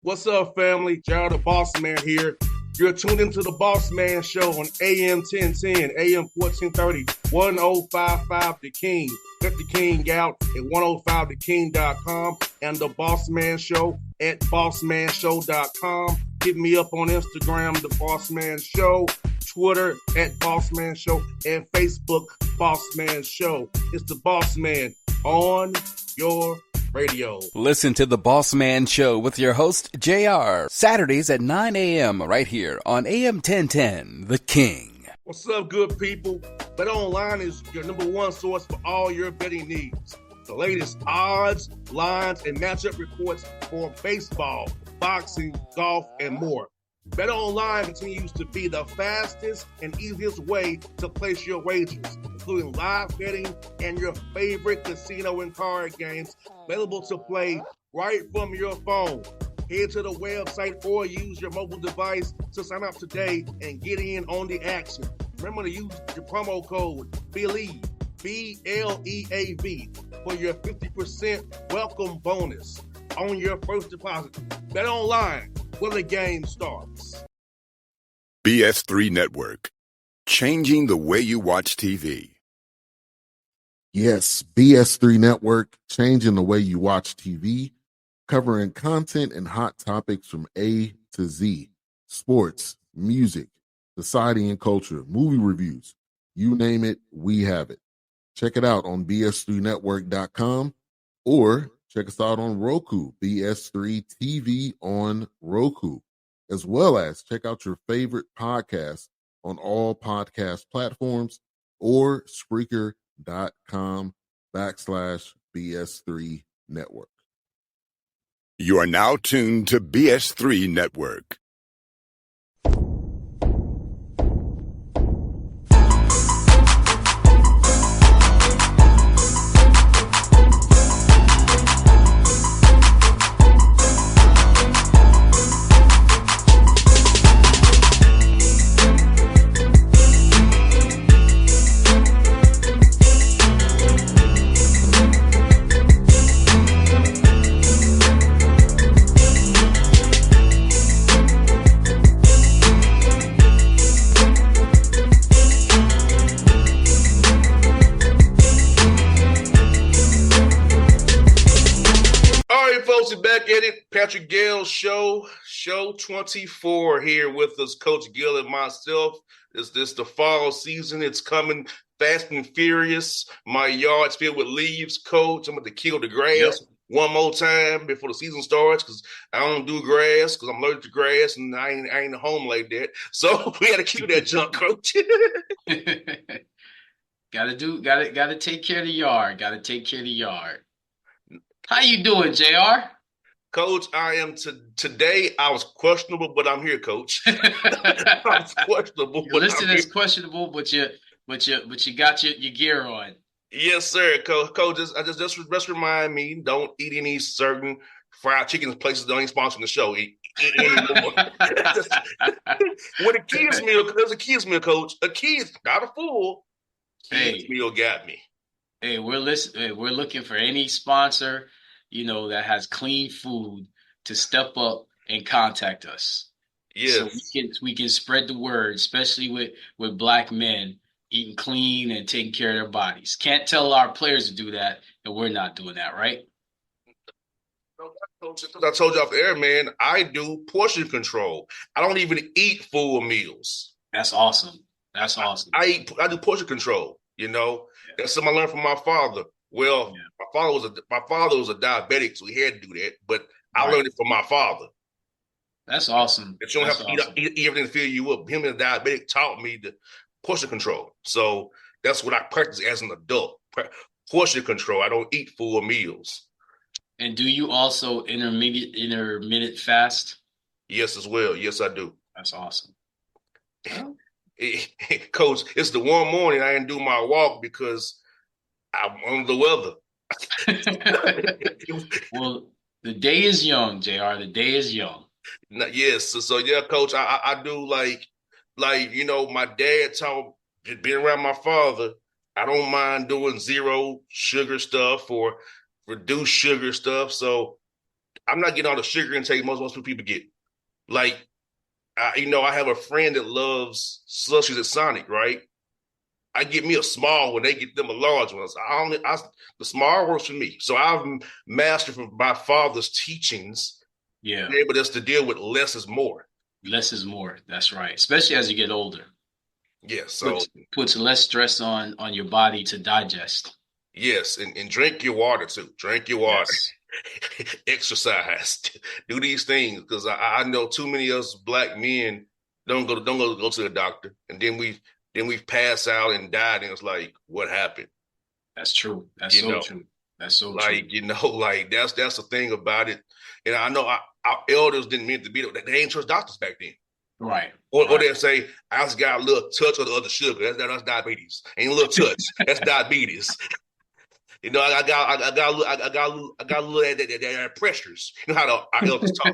What's up, family? Gerald the Bossman here. You're tuned into the Bossman Show on AM 1010, AM 1430, 1055 The King. Let the King out at 105theking.com and the Bossman Show at bossmanshow.com. Hit me up on Instagram, The Bossman Show, Twitter at Bossman Show, and Facebook, Bossman Show. It's the Bossman on your radio. Listen to the Bossman Show with your host, JR, Saturdays at 9 a.m. right here on AM 1010, The King. What's up, good people? BetOnline is your number one source for all your betting needs. The latest odds, lines, and matchup reports for baseball, boxing, golf, and more. BetOnline continues to be the fastest and easiest way to place your wagers, including live betting and your favorite casino and card games available to play right from your phone. Head to the website or use your mobile device to sign up today and get in on the action. Remember to use your promo code BELIEVE, BLEAV, for your 50% welcome bonus on your first deposit. BetOnline, where the game starts. BS3 Network, changing the way you watch TV. Yes, BS3 Network, changing the way you watch TV, covering content and hot topics from A to Z, sports, music, society and culture, movie reviews, you name it, we have it. Check it out on bs3network.com or check us out on Roku, BS3 TV on Roku, as well as check out your favorite podcast on all podcast platforms or Spreaker.com/BS3 Network. You are now tuned to BS3 Network. Back at it, Patrick Gayle show 24 here with us, Coach Gayle and myself. Is this the fall season? It's coming fast and furious. My yard's filled with leaves, Coach. I'm going to kill the grass one more time before the season starts because I don't do grass because I'm allergic to grass and I ain't at home like that. So we got to kill that junk, Coach. Gotta take care of the yard. Gotta take care of the yard. How you doing, JR? Coach, I am today. I was questionable, but I'm here, Coach. I was questionable. You're listed as questionable, but you got your gear on. Yes, sir, Coach. Just remind me, don't eat any certain fried chicken places that ain't sponsoring the show anymore. When a kids meal, there's a kids meal, Coach. A kids, not a fool. Kids meal got me. Hey, we're looking for any sponsor, that has clean food to step up and contact us. Yes. So we can spread the word, especially with black men eating clean and taking care of their bodies. Can't tell our players to do that, and we're not doing that, right? I told you off the air, man, I do portion control. I don't even eat full meals. That's awesome. I do portion control, That's something I learned from my father. Well, my father was a diabetic, so he had to do that. But I learned it from my father. That's awesome. That you don't have to eat everything to fill you up. Him and a diabetic taught me the portion control. So that's what I practice as an adult. Portion control. I don't eat full meals. And do you also intermittent fast? Yes, as well. Yes, I do. That's awesome. Coach, it's the one morning I didn't do my walk because I'm under the weather. Well, the day is young, JR. The day is young. Yes. So yeah, Coach, I do like my dad taught, being around my father, I don't mind doing zero sugar stuff or reduced sugar stuff. So I'm not getting all the sugar intake most people get. Like, I have a friend that loves slushies at Sonic, right? I get me a small one, they get them a large one. The small works for me. So I've mastered from my father's teachings, Yeah. be able just to deal with less is more. Less is more. That's right. Especially as you get older. Yeah, so Puts less stress on your body to digest. yes, and drink your water too. Drink your water. Yes. Exercise. Do these things because I know too many of us black men don't go to the doctor, and then we pass out and died, and it's like, what happened? That's true. That's You so know, true. That's so true. like like that's the thing about it. And I know our elders didn't mean to be that. They ain't trust doctors back then. Right. Or Right. they'll say, I just got a little touch of the other sugar. That's diabetes. Ain't a little touch. That's diabetes. I got a little that pressures. You know how our elders talk.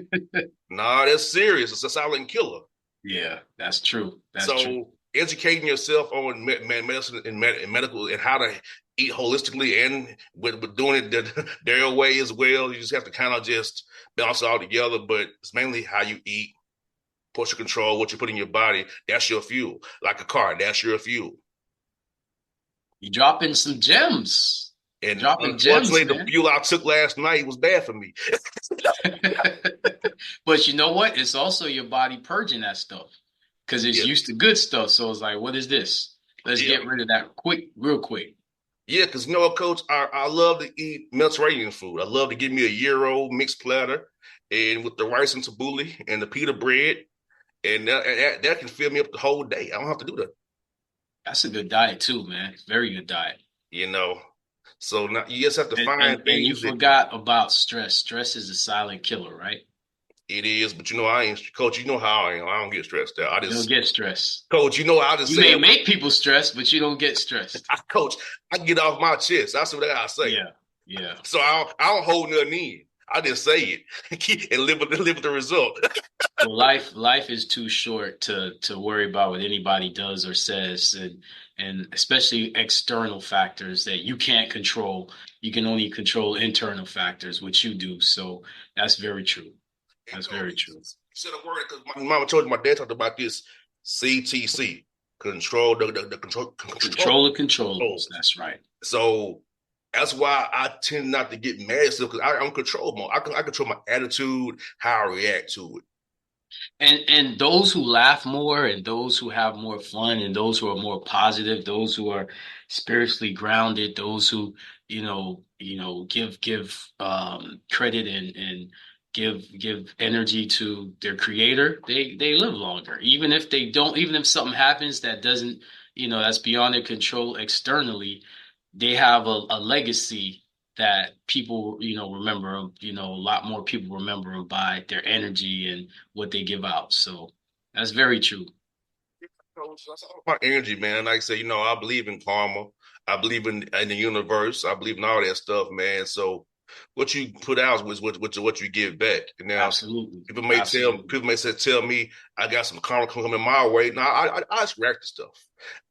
Nah, that's serious. It's a silent killer. Yeah, that's true. That's So true. educating yourself on medicine and medical and how to eat holistically and with doing it their way as well. You just have to kind of just balance it all together. But it's mainly how you eat, portion control, what you put in your body. That's your fuel. Like a car, that's your fuel. You dropping some gems. And Dropping unfortunately, gems, the man. fuel I took last night was bad for me. But you know what? It's also your body purging that stuff because it's Yeah. used to good stuff. So it's like, what is this? Let's Yeah. get rid of that real quick. Yeah, because you know what, Coach? I love to eat Mediterranean food. I love to give me a gyro mixed platter and with the rice and tabbouleh and the pita bread. And that can fill me up the whole day. I don't have to do that. That's a good diet too, man. Very good diet. You know. So now you just have to find And you things that forgot about stress. Stress is a silent killer, right? it is, but I ain't Coach, you know how I am. I don't get stressed out. You don't get stressed. Coach, I just You say may make people stressed, but you don't get stressed. Coach, I get off my chest. That's what I gotta say. Yeah, yeah. So I don't hold nothing in. I just say it and live with the result. Well, life is too short to worry about what anybody does or says, and especially external factors that you can't control. You can only control internal factors, which you do. So that's very true. That's very true. You said a word because my mama told you, my dad talked about this CTC, control the Control the controllables. That's right. So that's why I tend not to get mad at stuff because I don't control more. I control my attitude, how I react to it. And those who laugh more and those who have more fun and those who are more positive, those who are spiritually grounded, those who, give credit and give energy to their creator, they live longer. Even if something happens that doesn't, that's beyond their control externally, they have a legacy that people, remember them, a lot more people remember them by their energy and what they give out. So that's very true. That's all about energy, man. Like I say, I believe in karma. I believe in the universe. I believe in all that stuff, man. So what you put out is what you give back. And now Absolutely. people may tell me I got some karma coming my way. Now I just react to stuff.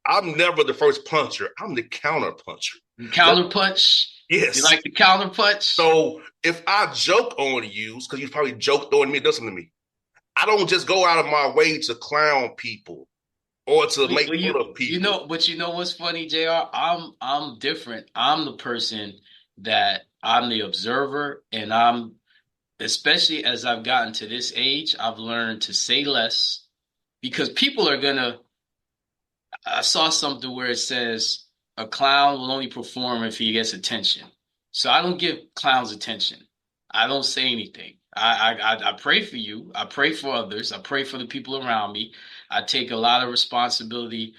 I'm never the first puncher. I'm the counter puncher. Counter punch. Yes. You like the counter punch? So if I joke on you, because you probably joked on me, it does something to me. I don't just go out of my way to clown people or to make fun of people. But you know what's funny, JR? I'm different. I'm the person that I'm the observer, and especially as I've gotten to this age, I've learned to say less because people are gonna. I saw something where it says a clown will only perform if he gets attention. So I don't give clowns attention. I don't say anything. I pray for you. I pray for others. I pray for the people around me. I take a lot of responsibility,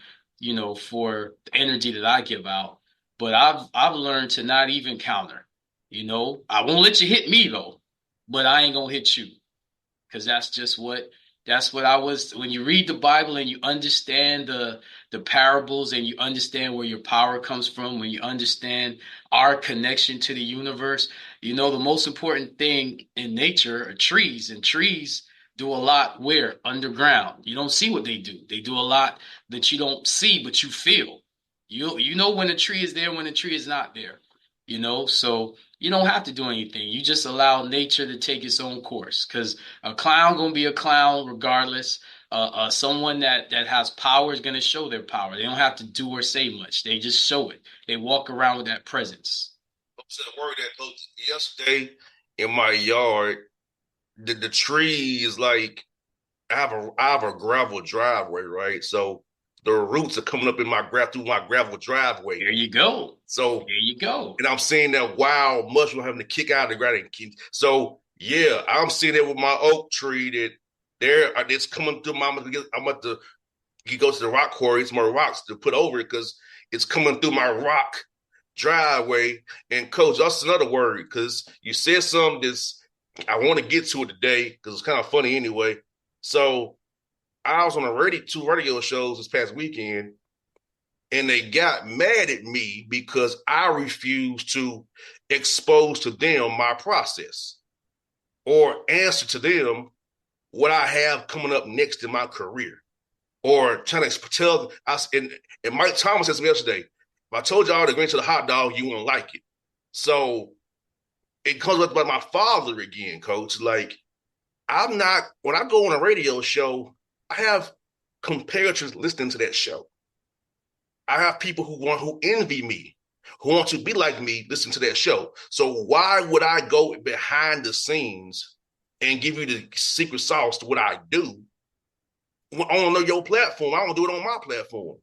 for the energy that I give out. But I've learned to not even counter. I won't let you hit me though, but I ain't gonna hit you because that's what I was. When you read the Bible and you understand the parables and you understand where your power comes from, when you understand our connection to the universe, the most important thing in nature are trees, and trees do a lot where underground. You don't see what they do. They do a lot that you don't see, but you feel. You know when a tree is there, when a tree is not there. So you don't have to do anything. You just allow nature to take its own course because a clown gonna be a clown regardless. Someone that has power is gonna show their power. They don't have to do or say much. They just show it. They walk around with that presence. I said a word that coach yesterday in my yard. The tree is like I have a gravel driveway, right? So the roots are coming up in my through my gravel driveway. There you go. So There you go. and I'm seeing that wild mushroom having to kick out of the ground. So yeah, I'm seeing it with my oak tree that it's coming through. I'm at the you go to the rock quarry, some more rocks to put over it because it's coming through my rock driveway. And coach, that's another word because you said something that's I want to get to it today because it's kind of funny anyway. So I was on two radio shows this past weekend, and they got mad at me because I refused to expose to them my process or answer to them what I have coming up next in my career. Or trying to tell us, and Mike Thomas said to me yesterday, if I told y'all to go into the hot dog, you wouldn't like it. So it comes up about my father again, coach. Like, when I go on a radio show, I have comparators listening to that show. I have people who envy me, who want to be like me, listen to that show. So why would I go behind the scenes and give you the secret sauce to what I do on your platform? I don't do it on my platform.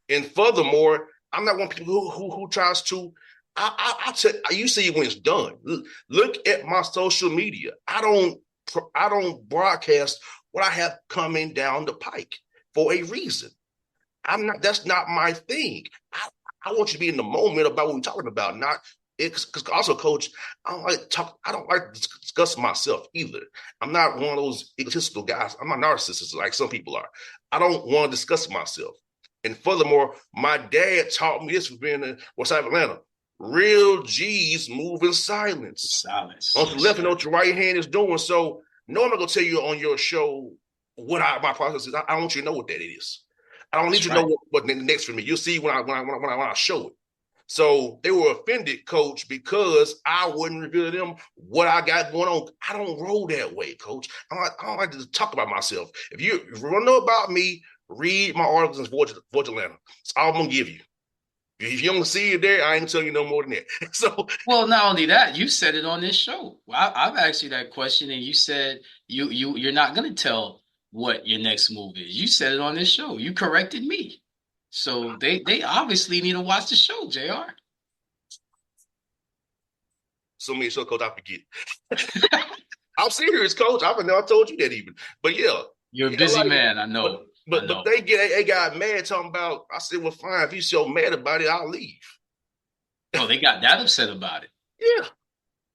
And furthermore, I'm not one of people who tries to. You see it when it's done. Look at my social media. I don't broadcast what I have coming down the pike for a reason. That's not my thing. I want you to be in the moment about what we're talking about, not because also, coach, I don't like to discuss myself either. I'm not one of those egotistical guys. I'm not narcissist like some people are. I don't want to discuss myself. And furthermore, my dad taught me this for being in West Side of Atlanta. Real G's move in silence. Silence. On the left and what your right hand is doing. So no, I'm not gonna tell you on your show what my process is. I want you to know what that is. I don't need you to know what next for me. You'll see when I show it. So they were offended, coach, because I wouldn't reveal to them what I got going on. I don't roll that way, coach. I don't like to talk about myself. If you want to know about me, read my articles in Voyage Atlanta. That's all I'm going to give you. If you don't see it there, I ain't telling you no more than that. So, well, not only that, you said it on this show. I've asked you that question, and you said you're not going to tell what your next move is. You said it on this show. You corrected me. So they obviously need to watch the show, JR. So many show, coach, I forget. I'm serious, coach. I told you that even. But yeah. You're a busy man, I know. But they got mad talking about, I said, well, fine, if you're so mad about it, I'll leave. Oh, they got that upset about it. Yeah.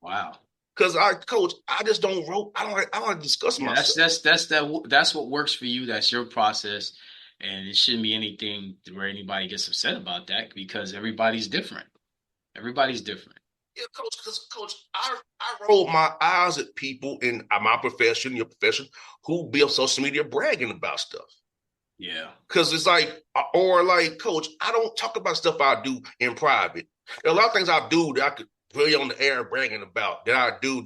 Wow. Because coach, I just don't roll. I don't discuss myself. That's what works for you. That's your process. And it shouldn't be anything where anybody gets upset about that because everybody's different. Everybody's different. Yeah, coach, because coach, I roll my eyes at people in my profession, your profession, who be on social media bragging about stuff. Yeah. Because it's like, coach, I don't talk about stuff I do in private. There are a lot of things I do that I could really on the air bragging about that I do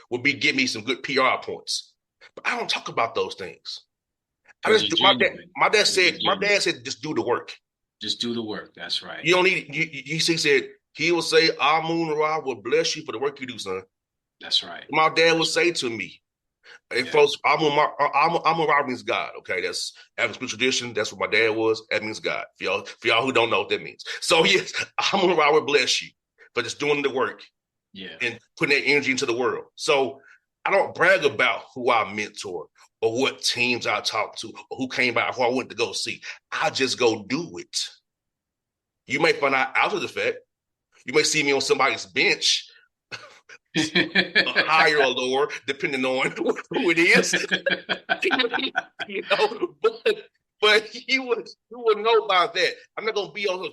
would give me some good PR points. But I don't talk about those things. I just do. My dad said, just do the work. Just do the work. That's right. You don't need. He said he will say, Amun Ra will bless you for the work you do, son. That's right. My dad would say to me, "Hey, folks, Amun Ra means God. Okay, that's African tradition. That's what my dad was. That means God. For y'all who don't know what that means. So yes, Amun Ra will bless you for just doing the work, and putting that energy into the world. So I don't brag about who I mentor or what teams I talked to or who came by, who I went to go see. I just go do it. You may find out after the fact. You may see me on somebody's bench, higher or lower, depending on who it is. But you would know about that. I'm not going to be on.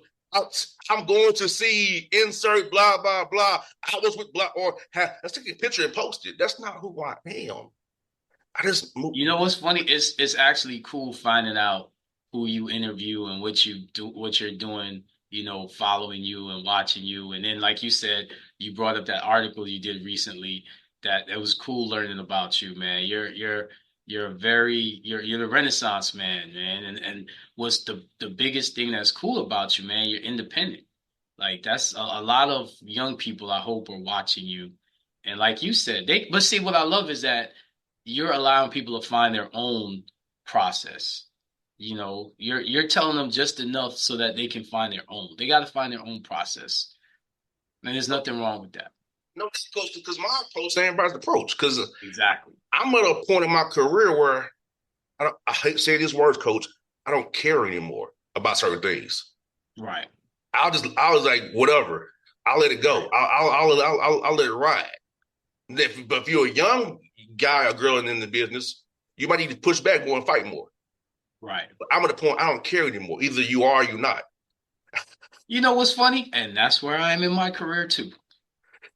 I'm going to see insert blah blah blah. I was with blah or let's take a picture and post it. That's not who I am. I just move. You know what's funny? It's actually cool finding out who you interview and what you do, what you're doing. following you and watching you. And then, like you said, you brought up that article you did recently that it was cool learning about you, man. You're the Renaissance man. And what's the biggest thing that's cool about you, man? You're independent. Like that's a lot of young people I hope are watching you. And like you said, but see what I love is that you're allowing people to find their own process. You're telling them just enough so that they can find their own. They got to find their own process. And there's nothing wrong with that. No, because my approach, everybody's approach. Because Exactly. I'm at a point in my career where I hate saying these words, Coach. I don't care anymore about certain things. Right. I was like, whatever. I'll let it go. I'll let it ride. But if you're a young guy or girl in the business, you might need to push back more and fight more. Right. But I'm at a point I don't care anymore. Either you are or you're not. You know what's funny? And that's where I am in my career too.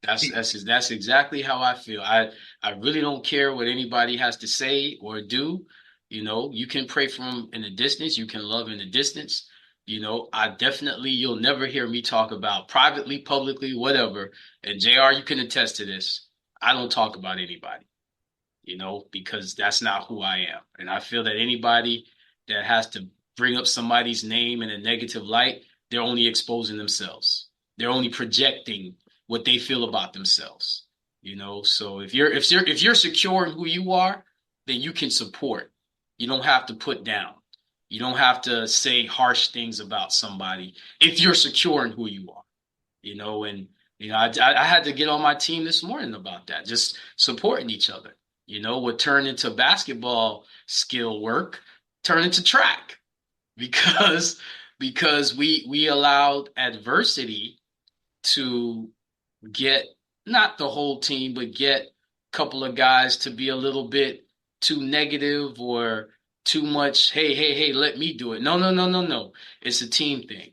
That's exactly how I feel. I really don't care what anybody has to say or do. You can pray from in the distance. You can love in the distance. You'll never hear me talk about privately, publicly, whatever. And JR, you can attest to this. I don't talk about anybody, because that's not who I am. And I feel that anybody that has to bring up somebody's name in a negative light, they're only exposing themselves. They're only projecting what they feel about themselves. So if you're secure in who you are, then you can support. You don't have to put down. You don't have to say harsh things about somebody if you're secure in who you are. I had to get on my team this morning about that, just supporting each other. What turned into basketball skill work turned into track because we allowed adversity to get not the whole team, but get a couple of guys to be a little bit too negative or too much. Hey, let me do it. No. It's a team thing.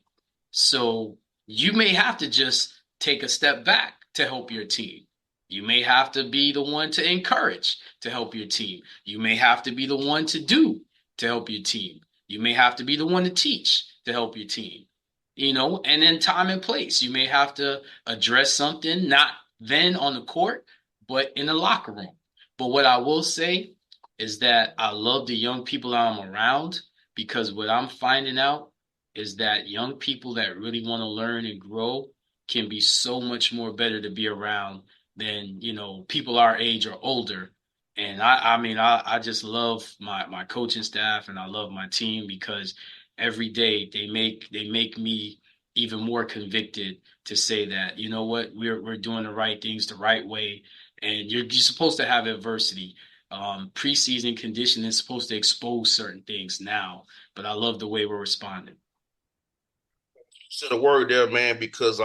So you may have to just take a step back to help your team. You may have to be the one to encourage to help your team. You may have to be the one to do to help your team. You may have to be the one to teach to help your team. And then time and place. You may have to address something, not then on the court, but in the locker room. But what I will say is that I love the young people I'm around, because what I'm finding out is that young people that really want to learn and grow can be so much more better to be around than, people our age or older. And I just love my coaching staff, and I love my team, because every day they make me even more convicted to say that, you know what, we're doing the right things the right way. And you're supposed to have adversity. Preseason conditioning is supposed to expose certain things now, but I love the way we're responding. You said a word there, man, because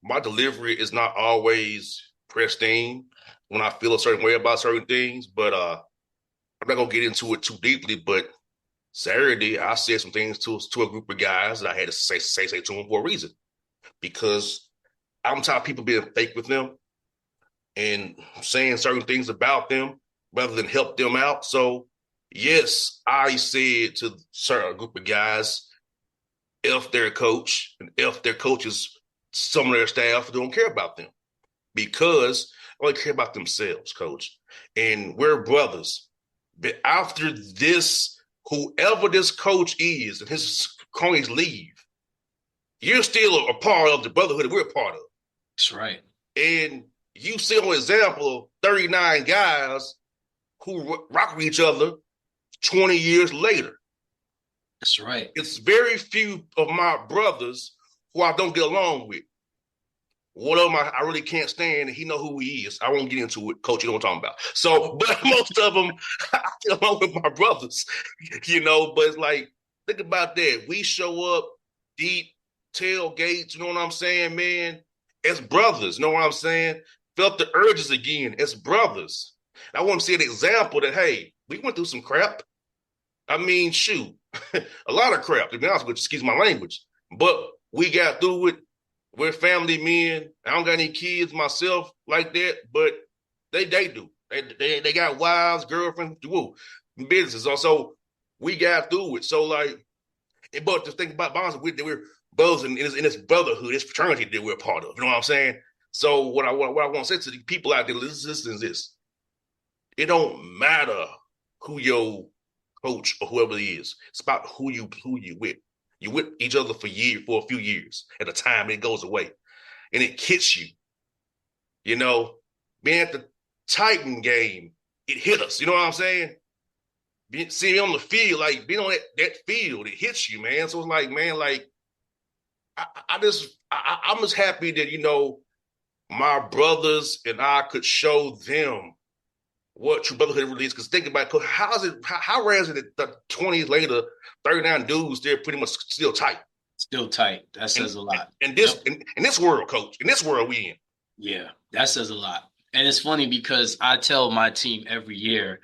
my delivery is not always pristine when I feel a certain way about certain things, but I'm not gonna get into it too deeply. But Saturday, I said some things to a group of guys that I had to say to them for a reason, because I'm tired of people being fake with them and saying certain things about them rather than help them out. So, yes, I said to a group of guys, F their coach and F their coaches, some of their staff don't care about them, because they only care about themselves, Coach. And we're brothers. But after this, whoever this coach is and his cronies leave, you're still a part of the brotherhood that we're a part of. That's right. And you see an example of 39 guys who rock with each other 20 years later. That's right. It's very few of my brothers who I don't get along with. One of them I really can't stand, and he know who he is. I won't get into it, Coach. You know what I'm talking about. So, but most of them, I get along with my brothers, But it's like, think about that. We show up deep, tailgates, you know what I'm saying, man? As brothers, you know what I'm saying? Felt the urges again as brothers. I want to see an example that, hey, we went through some crap. I mean, shoot, a lot of crap, to be honest with you, excuse my language. But we got through it. We're family men. I don't got any kids myself like that, but they do. They got wives, girlfriends, businesses. Also, we got through it. So, but to think about bonds, we're brothers in this brotherhood, this fraternity that we're a part of. You know what I'm saying? So what I want to say to the people out there listening is this: it don't matter who your coach or whoever it is. It's about who you with. You with each other for a few years at a time, and it goes away, and it hits you. You know, being at the Titan game, it hit us. You know what I'm saying? Seeing on the field, like being on that field, it hits you, man. So it's like, man, like I'm just happy that my brothers and I could show them what true brotherhood really is. Because think about it, how rare is it that the 20s later, 39 dudes, they're pretty much still tight. Still tight. That says a lot. And this in this world, coach, in this world we in. Yeah, that says a lot. And it's funny because I tell my team every year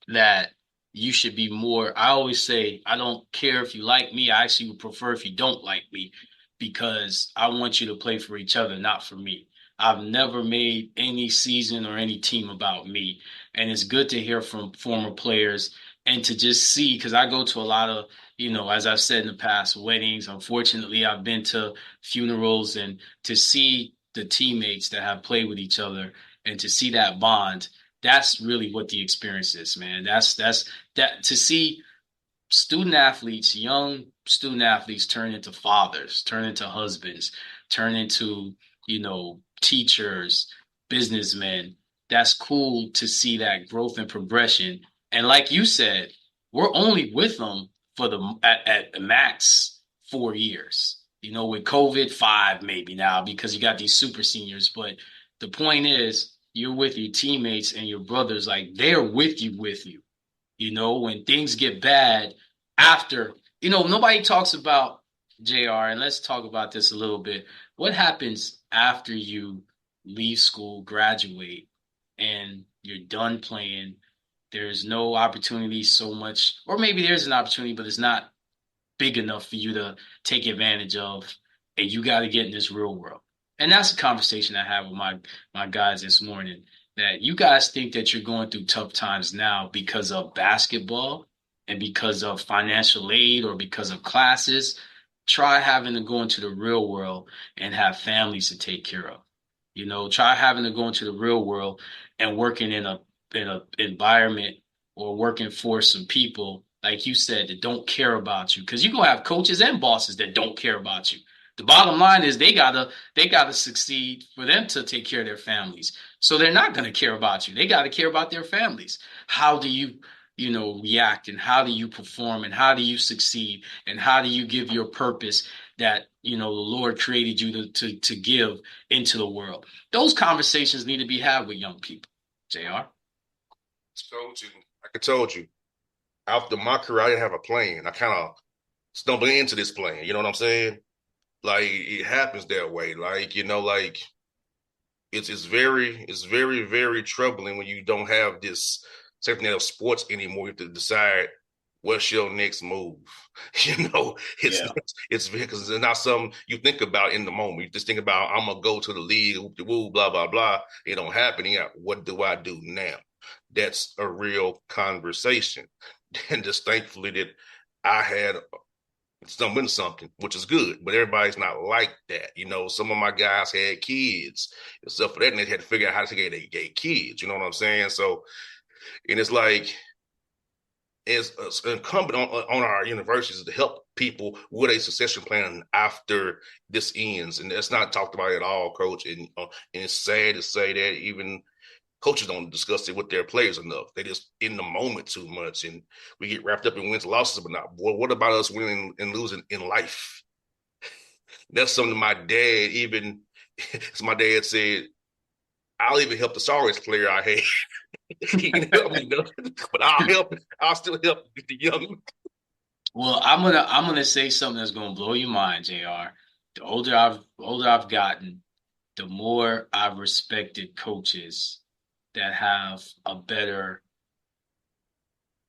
that you should be more. I always say, I don't care if you like me. I actually would prefer if you don't like me, because I want you to play for each other, not for me. I've never made any season or any team about me. And it's good to hear from former players and to just see, because I go to a lot of, as I've said in the past, weddings. Unfortunately, I've been to funerals, and to see the teammates that have played with each other and to see that bond, that's really what the experience is, man. That's that, to see student athletes, young student athletes turn into fathers, turn into husbands, turn into, teachers, businessmen. That's cool to see that growth and progression. And like you said, we're only with them for at max 4 years. With COVID, 5 maybe now, because you got these super seniors. But the point is, you're with your teammates and your brothers, like they're with you. When things get bad after, nobody talks about, JR, and let's talk about this a little bit. What happens after you leave school, graduate, and you're done playing? There's no opportunity so much, or maybe there's an opportunity, but it's not big enough for you to take advantage of, and you got to get in this real world. And that's a conversation I had with my guys this morning, that you guys think that you're going through tough times now because of basketball and because of financial aid or because of classes. Try having to go into the real world and have families to take care of. Try having to go into the real world and working in a environment or working for some people, like you said, that don't care about you. Because you're gonna have coaches and bosses that don't care about you. The bottom line is they gotta succeed for them to take care of their families. So they're not gonna care about you. They gotta care about their families. How do you react, and how do you perform, and how do you succeed, and how do you give your purpose that the Lord created you to give into the world? Those conversations need to be had with young people. JR? I told you, after my career, I didn't have a plan. I kind of stumbled into this plan. You know what I'm saying? Like, it happens that way. Like, it's very, very troubling when you don't have this safety net of sports anymore. You have to decide what's your next move. It's because it's not something you think about in the moment. You just think about, I'm gonna go to the league, woo, blah blah blah. It don't happen. Yeah, what do I do now? That's a real conversation. And just thankfully that I had something, which is good, but everybody's not like that. Some of my guys had kids and stuff for that, and they had to figure out how to take care of their kids. You know what I'm saying? So, and it's like, it's incumbent on our universities to help people with a succession plan after this ends. And that's not talked about at all, Coach. And it's sad to say that even coaches don't discuss it with their players enough. They just in the moment too much, and we get wrapped up in wins and losses. But not, well, what about us winning and losing in life? That's something my dad as my dad said, I'll even help the sorriest player I had. He can help me, but I'll still help the young. Well, I'm gonna say something that's gonna blow your mind, JR. The older I've gotten, the more I've respected coaches that have a better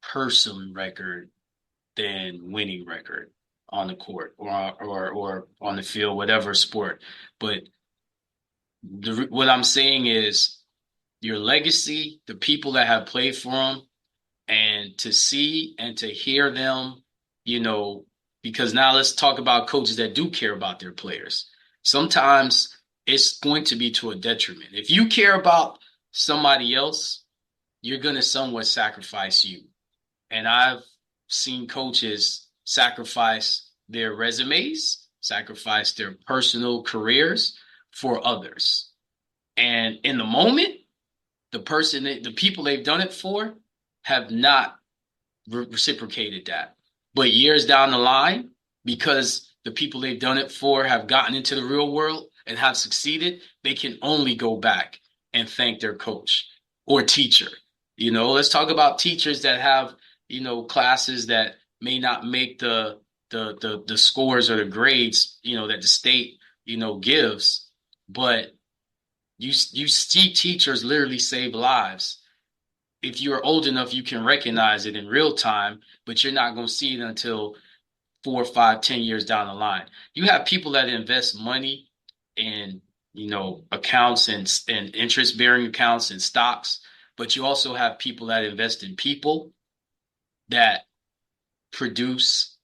person record than winning record on the court or on the field, whatever sport. But what I'm saying is, your legacy, the people that have played for them, and to see and to hear them, because now let's talk about coaches that do care about their players. Sometimes it's going to be to a detriment. If you care about somebody else, you're going to somewhat sacrifice you. And I've seen coaches sacrifice their resumes, sacrifice their personal careers for others. And in the moment, the people they've done it for have not reciprocated that. But years down the line, because the people they've done it for have gotten into the real world and have succeeded, they can only go back and thank their coach or teacher. Let's talk about teachers that have, classes that may not make the scores or the grades, that the state, gives, but you see teachers literally save lives. If you're old enough, you can recognize it in real time, but you're not going to see it until 4, 5, 10 years down the line. You have people that invest money in, accounts and interest-bearing accounts and stocks, but you also have people that invest in people that produce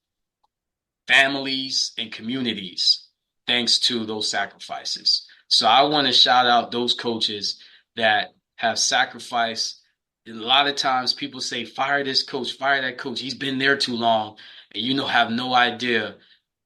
families and communities thanks to those sacrifices. So I want to shout out those coaches that have sacrificed. A lot of times people say, fire this coach, fire that coach. He's been there too long. And have no idea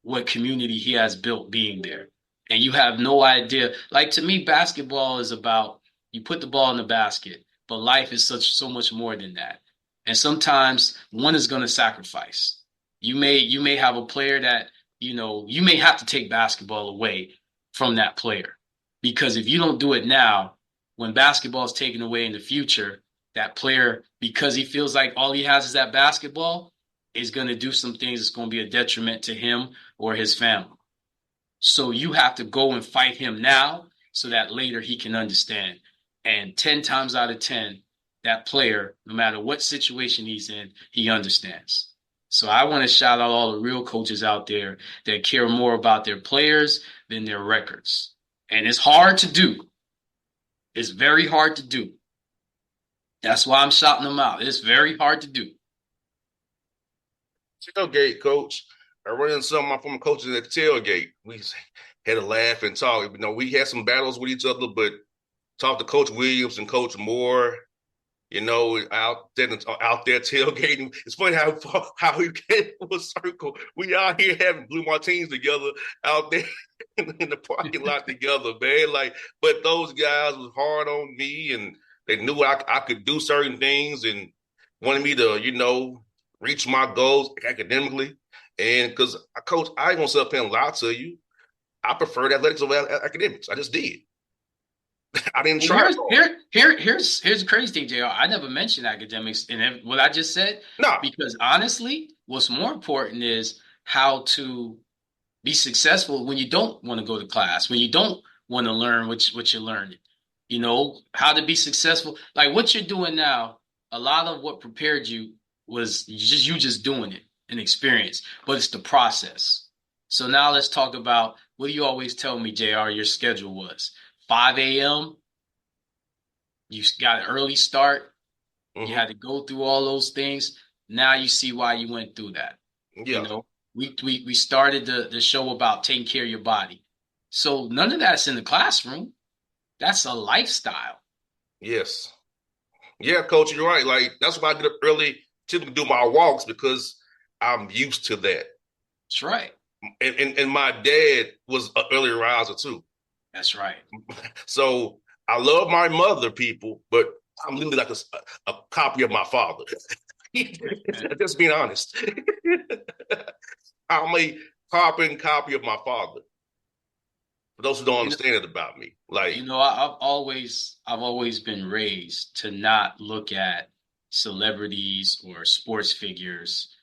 what community he has built being there. And you have no idea. Like, to me, basketball is about you put the ball in the basket, but life is so much more than that. And sometimes one is going to sacrifice. You may have a player that, you may have to take basketball away from that player. Because if you don't do it now, when basketball is taken away in the future, that player, because he feels like all he has is that basketball, is going to do some things that's going to be a detriment to him or his family. So you have to go and fight him now so that later he can understand. And 10 times out of 10, that player, no matter what situation he's in, he understands. So I want to shout out all the real coaches out there that care more about their players than their records. And it's hard to do. It's very hard to do. That's why I'm shouting them out. It's very hard to do. Tailgate, coach. I run into some of my former coaches at the tailgate. We had a laugh and talk. We had some battles with each other, but talked to Coach Williams and Coach Moore, out there tailgating. It's funny how we came to a circle. We out here having blue martinis together out there in the parking lot together, man. But those guys was hard on me, and they knew I could do certain things and wanted me to, reach my goals academically. And because Coach, I ain't gonna sit up here and lie to you. I preferred athletics over academics. I just did. I didn't try. Here's the crazy thing, JR. I never mentioned academics in what I just said. No. Because honestly, what's more important is how to be successful when you don't want to go to class, when you don't want to learn what you're learning. How to be successful. Like what you're doing now, a lot of what prepared you was you just doing it, an experience, but it's the process. So now let's talk about what do you always tell me, JR, your schedule was? 5 a.m., you got an early start, You had to go through all those things. Now you see why you went through that. Yeah. We started the show about taking care of your body. So none of that's in the classroom. That's a lifestyle. Yes. Yeah, Coach, you're right. That's why I get up early to do my walks, because I'm used to that. That's right. And my dad was an early riser too. That's right. So I love my mother, people, but I'm literally like a copy of my father. Just being honest. I'm a copy of my father. For those who don't understand it about me. I've always been raised to not look at celebrities or sports figures,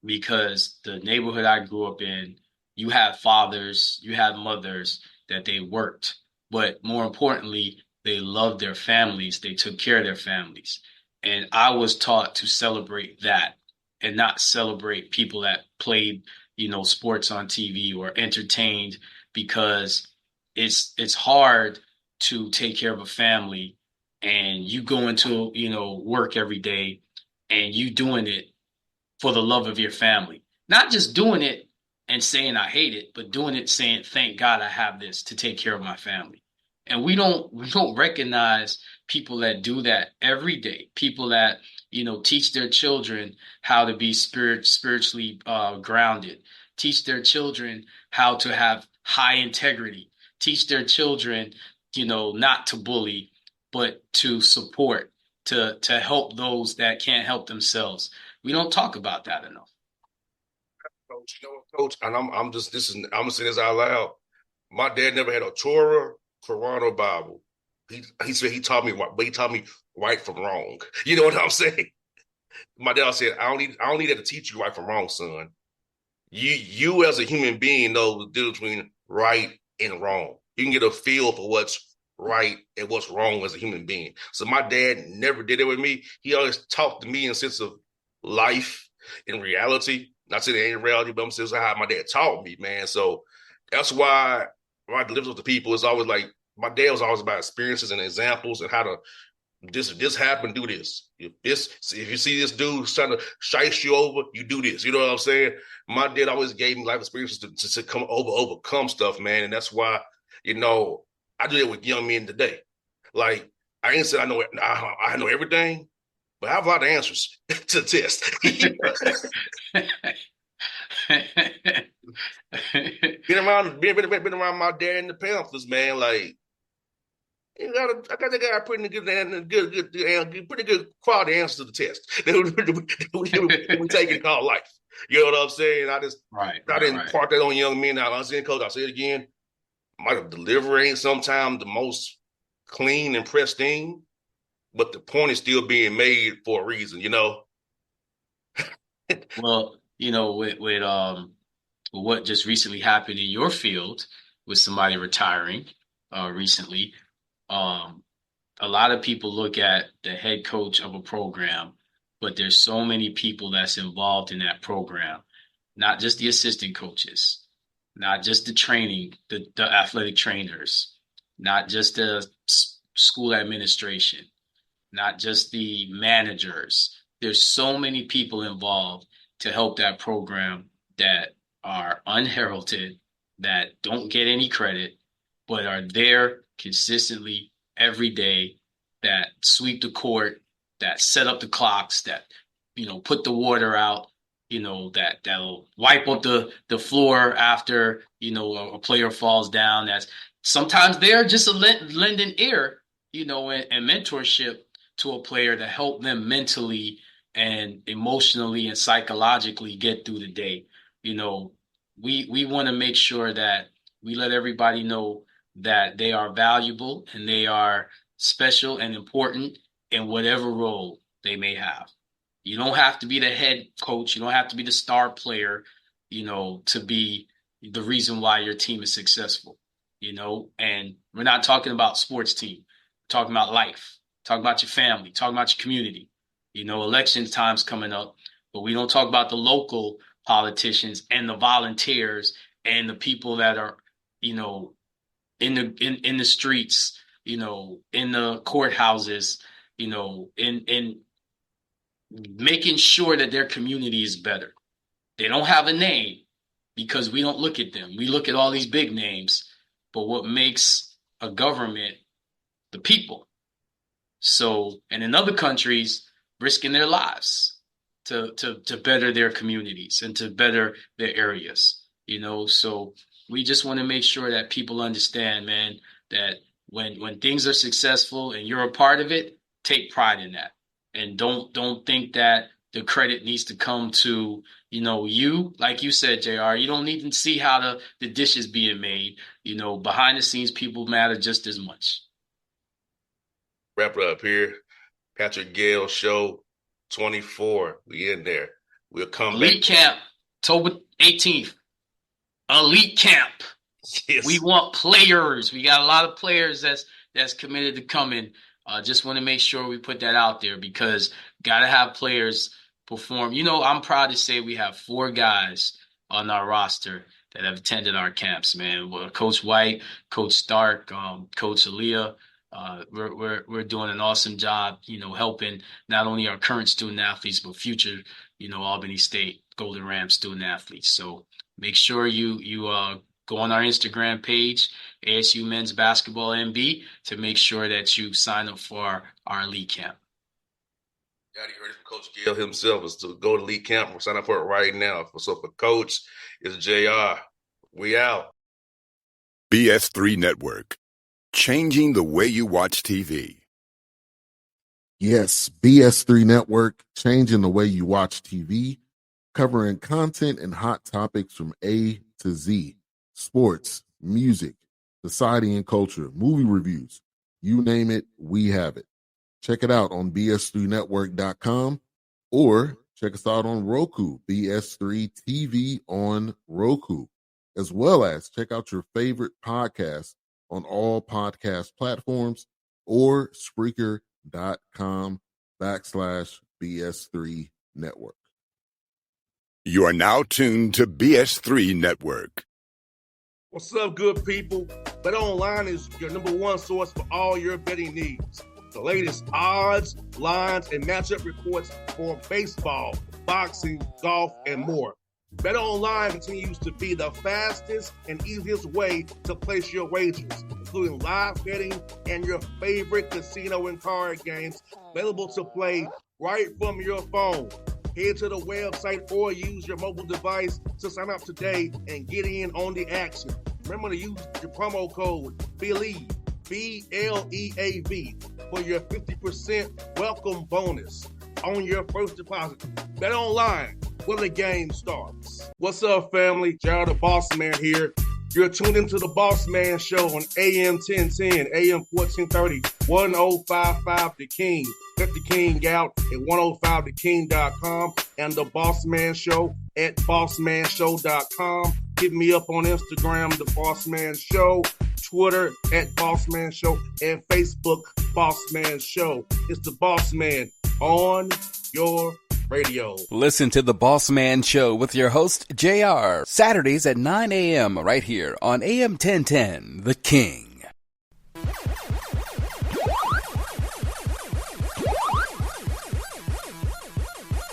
because the neighborhood I grew up in, you have fathers, you have mothers that they worked, but more importantly, they loved their families. They took care of their families. And I was taught to celebrate that and not celebrate people that played, sports on TV or entertained, because it's hard to take care of a family and you go into, work every day and you doing it for the love of your family. Not just doing it and saying I hate it, but doing it saying, thank God I have this to take care of my family. And we don't recognize people that do that every day, people that, teach their children how to be spiritually grounded, teach their children how to have high integrity, teach their children, not to bully, but to support, to help those that can't help themselves. We don't talk about that enough. Coach, Coach, and I'm gonna say this out loud. My dad never had a Torah, Quran, or Bible. He said he taught me right from wrong. You know what I'm saying? My dad said, I don't need that to teach you right from wrong, son. You as a human being know the difference between right and wrong. You can get a feel for what's right and what's wrong as a human being. So my dad never did it with me. He always talked to me in a sense of life and reality. Not saying it ain't reality, but I'm saying how my dad taught me, man. So that's why when I deliver with the people, it's always like my dad was always about experiences and examples and how to this happened, do this. If you see this dude trying to shice you over, you do this. You know what I'm saying? My dad always gave me life experiences to come overcome stuff, man. And that's why, I do it with young men today. Like I ain't said I know everything, but I have a lot of answers to the test. Been around my dad and the Panthers, man. Like I got that guy pretty good quality answers to the test. we take it called life. You know what I'm saying? I didn't part that on young men. I saying, Coach, I'll say it again. My delivery ain't sometimes the most clean and pristine, but the point is still being made for a reason, Well, with what just recently happened in your field with somebody retiring recently, a lot of people look at the head coach of a program, but there's so many people that's involved in that program, not just the assistant coaches, not just the athletic trainers, not just the school administration, not just the managers. There's so many people involved to help that program that are unheralded, that don't get any credit, but are there consistently every day, that sweep the court, that set up the clocks, that, put the water out, that'll wipe up the floor after, a player falls down. That's sometimes they're just lending ear, and mentorship to a player to help them mentally and emotionally and psychologically get through the day. We want to make sure that we let everybody know that they are valuable and they are special and important in whatever role they may have. You don't have to be the head coach. You don't have to be the star player, to be the reason why your team is successful, and we're not talking about sports team. We're talking about life, talking about your family, talking about your community. Election time's coming up, but we don't talk about the local politicians and the volunteers and the people that are, in the streets, in the courthouses, in making sure that their community is better. They don't have a name because we don't look at them. We look at all these big names, but what makes a government? The people. So, and in other countries, risking their lives to better their communities and to better their areas, so we just want to make sure that people understand, man, that when things are successful and you're a part of it, take pride in that. And don't think that the credit needs to come to, you, like you said, JR, you don't need to see how the dish is being made. Behind the scenes, people matter just as much. Wrap it up here. Patrick Gayle Show 24. We in there. We'll come Elite back. Camp, October 18th. Elite Camp. Yes. We want players. We got a lot of players that's committed to coming. Just want to make sure we put that out there because got to have players perform. I'm proud to say we have 4 guys on our roster that have attended our camps, man. Coach White, Coach Stark, Coach Aaliyah. We're doing an awesome job, helping not only our current student athletes, but future, Albany State Golden Ram student athletes. So make sure you go on our Instagram page, ASU Men's Basketball MB, to make sure that you sign up for our elite camp. Yeah, you heard it from Coach Gayle himself, is to go to elite camp. We're signing up for it right now. So for Coach, it's JR. We out. BS3 Network. Changing the way you watch TV. Yes, BS3 Network, changing the way you watch TV, covering content and hot topics from A to Z. Sports, music, society and culture, movie reviews. You name it, we have it. Check it out on bs3network.com or check us out on Roku, BS3 TV on Roku, as well as check out your favorite podcasts on all podcast platforms or Spreaker.com/BS3 Network. You are now tuned to BS3 Network. What's up, good people? Bet Online is your number one source for all your betting needs. The latest odds, lines, and matchup reports for baseball, boxing, golf, and more. Bet Online continues to be the fastest and easiest way to place your wagers, including live betting and your favorite casino and card games available to play right from your phone. Head to the website or use your mobile device to sign up today and get in on the action. Remember to use your promo code BELIEVE, BLEAV, for your 50% welcome bonus on your first deposit. Bet Online, where the game starts. What's up, family? Jared the Bossman here. You're tuned into the Bossman Show on AM 1010, AM 1430, 1055 The King. Let the King out at 105theking.com and the Bossman Show at bossmanshow.com. Hit me up on Instagram, The Bossman Show, Twitter at Bossman Show, and Facebook, Bossman Show. It's the Bossman on your radio. Listen to the Bossman Show with your host, JR, Saturdays at 9 a.m. right here on AM 1010, The King.